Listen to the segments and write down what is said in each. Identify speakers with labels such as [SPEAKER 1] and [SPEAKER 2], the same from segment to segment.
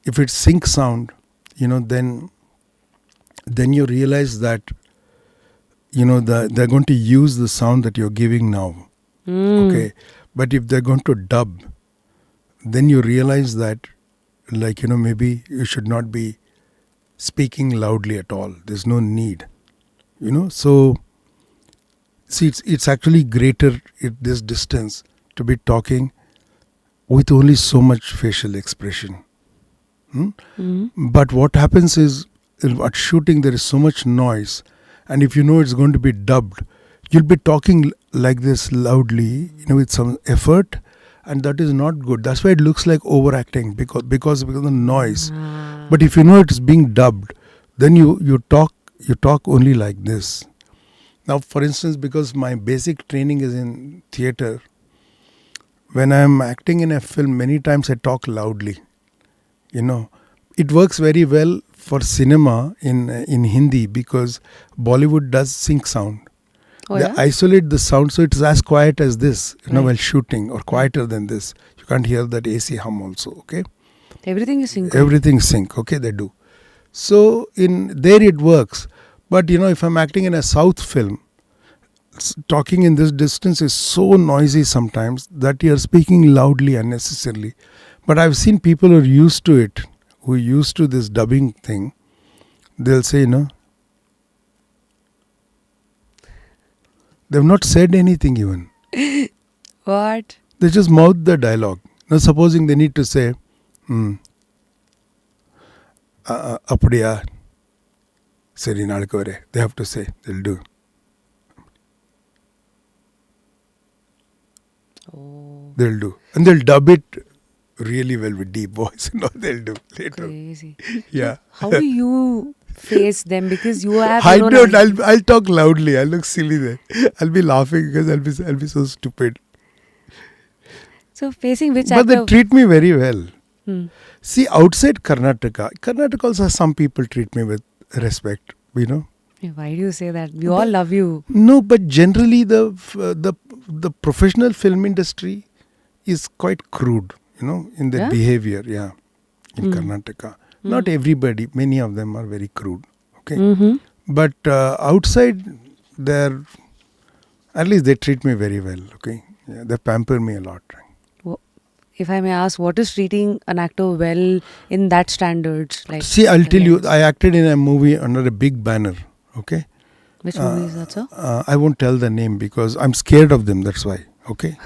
[SPEAKER 1] If it's sync sound, then you realize that they're going to use the sound that you're giving now. Okay, but if they're going to dub, then you realize that, maybe you should not be speaking loudly at all. There's no need. So see, it's actually greater at this distance to be talking with only so much facial expression. But what happens is, at shooting there is so much noise, and if it's going to be dubbed, you'll be talking like this loudly, with some effort, and that is not good. That's why it looks like overacting, because of the noise. But if it's being dubbed, then you talk only like this. Now, for instance, because my basic training is in theatre, when I'm acting in a film, many times I talk loudly. It works very well for cinema in Hindi, because Bollywood does sync sound.
[SPEAKER 2] Oh,
[SPEAKER 1] They
[SPEAKER 2] yeah?
[SPEAKER 1] isolate the sound, so it's as quiet as this,
[SPEAKER 2] Right.
[SPEAKER 1] while shooting, or quieter than this. You can't hear that AC hum also, okay?
[SPEAKER 2] Everything is sync.
[SPEAKER 1] Everything sync, okay, they do. So in there it works. But if I'm acting in a South film, talking in this distance is so noisy sometimes that you're speaking loudly unnecessarily. But I've seen people who are used to it, who are used to this dubbing thing. They'll say, they've not said anything even.
[SPEAKER 2] What?
[SPEAKER 1] They just mouth the dialogue. Now, supposing they need to say, Apadiya, Seri Nadakore. They have to say, they'll do.
[SPEAKER 2] Oh,
[SPEAKER 1] They'll do. And they'll dub it really well with deep voice. They'll do later.
[SPEAKER 2] crazy.
[SPEAKER 1] Yeah.
[SPEAKER 2] How do you face them? Because you have
[SPEAKER 1] I
[SPEAKER 2] your own
[SPEAKER 1] don't.
[SPEAKER 2] idea.
[SPEAKER 1] I'll talk loudly. I'll look silly there. I'll be laughing because I'll be so stupid.
[SPEAKER 2] So facing which
[SPEAKER 1] But they
[SPEAKER 2] actor?
[SPEAKER 1] treat me very well.
[SPEAKER 2] Hmm.
[SPEAKER 1] See, outside Karnataka also some people treat me with respect.
[SPEAKER 2] Why do you say that? We all love you.
[SPEAKER 1] No, but generally the professional film industry is quite crude, in their
[SPEAKER 2] Yeah?
[SPEAKER 1] behavior. Yeah, in
[SPEAKER 2] Mm.
[SPEAKER 1] Karnataka, not everybody. Many of them are very crude. Okay,
[SPEAKER 2] Mm-hmm.
[SPEAKER 1] but outside, at least they treat me very well. Okay, yeah, they pamper me a lot.
[SPEAKER 2] If I may ask, what is treating an actor well in that standards? Like,
[SPEAKER 1] See, I'll tell you,
[SPEAKER 2] lens?
[SPEAKER 1] I acted in a movie under a big banner. Okay,
[SPEAKER 2] Which movie is that, sir?
[SPEAKER 1] I won't tell the name because I'm scared of them. That's why. Okay,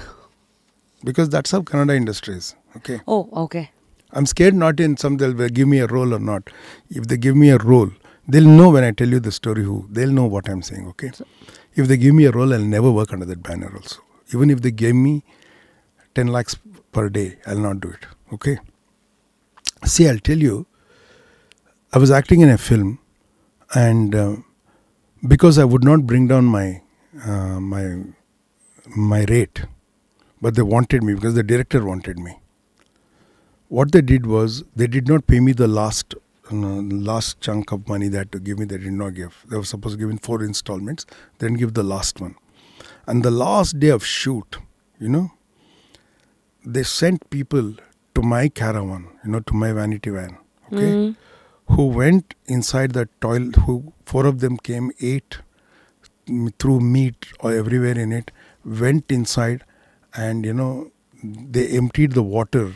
[SPEAKER 1] because that's how Kannada industry is. Okay.
[SPEAKER 2] Oh, okay.
[SPEAKER 1] I'm scared not in some they'll give me a role or not. If they give me a role, they'll know when I tell you the story who. They'll know what I'm saying, okay? If they give me a role, I'll never work under that banner also. Even if they gave me 10 lakhs per day, I'll not do it, okay? See, I'll tell you, I was acting in a film and because I would not bring down my rate, but they wanted me because the director wanted me. What they did was, they did not pay me the last chunk of money they had to give me. They did not give. They were supposed to give in 4 installments. They didn't give the last one. And the last day of shoot, they sent people to my caravan, to my vanity van, okay, who went inside the toilet, 4 of them came, ate, threw meat or everywhere in it, went inside and, they emptied the water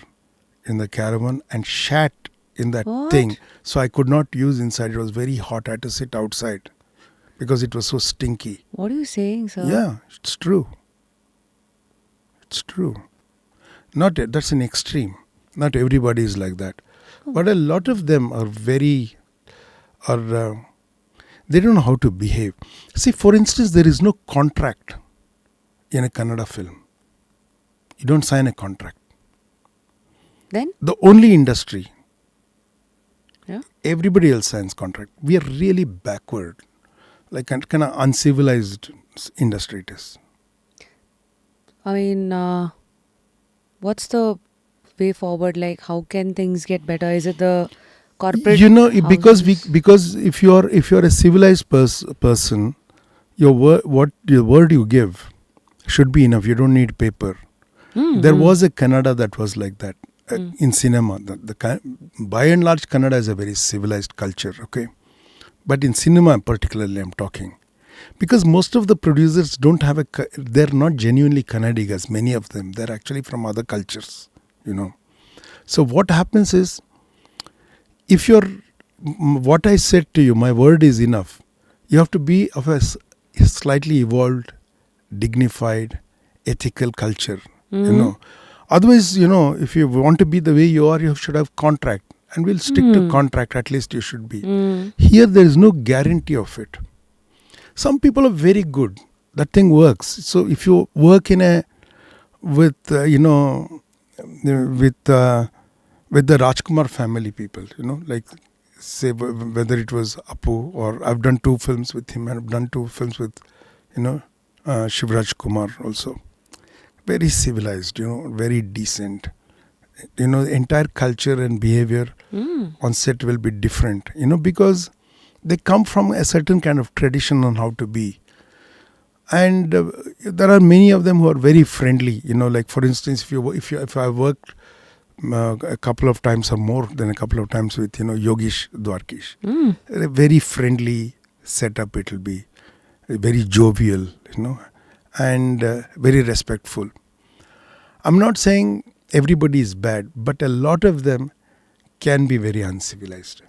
[SPEAKER 1] in the caravan and shat in that
[SPEAKER 2] What?
[SPEAKER 1] thing. So I could not use inside. It was very hot. I had to sit outside because it was so stinky.
[SPEAKER 2] What are you saying, sir?
[SPEAKER 1] Yeah, it's true. It's true. That's an extreme. Not everybody is like that. But a lot of them are they don't know how to behave. See, for instance, there is no contract in a Kannada film. You don't sign a contract.
[SPEAKER 2] Then?
[SPEAKER 1] The only industry,
[SPEAKER 2] Yeah.
[SPEAKER 1] everybody else signs contract. We are really backward, like kind of uncivilized industry it is.
[SPEAKER 2] I mean, what's the way forward? Like, how can things get better? Is it the corporate?
[SPEAKER 1] Because
[SPEAKER 2] houses?
[SPEAKER 1] if you're a civilized person, your word you give should be enough. You don't need paper. There was a Kannada that was like that in cinema. By and large, Kannada is a very civilized culture, okay? But in cinema particularly, I'm talking. Because most of the producers don't have they're not genuinely Kannadigas, many of them. They're actually from other cultures, you know. So what happens is, if what I said to you, my word is enough. You have to be of a slightly evolved, dignified, ethical culture, you know. Otherwise, you know, if you want to be the way you are, you should have contract. And we'll stick to contract, at least you should be. Here, there is no guarantee of it. Some people are very good. That thing works. So if you work with the Rajkumar family people, you know, like say whether it was Apu, or I've done 2 films with him, and I've done 2 films with, you know, Shivraj Kumar also. Very civilized, you know, very decent. You know, the entire culture and behavior on set will be different, you know, because they come from a certain kind of tradition on how to be. And there are many of them who are very friendly, you know, like for instance, if I worked a couple of times or more than a couple of times with, you know, Yogesh Dwarkish, a very friendly setup it will be, very jovial, you know, and very respectful. I'm not saying everybody is bad, but a lot of them can be very uncivilized.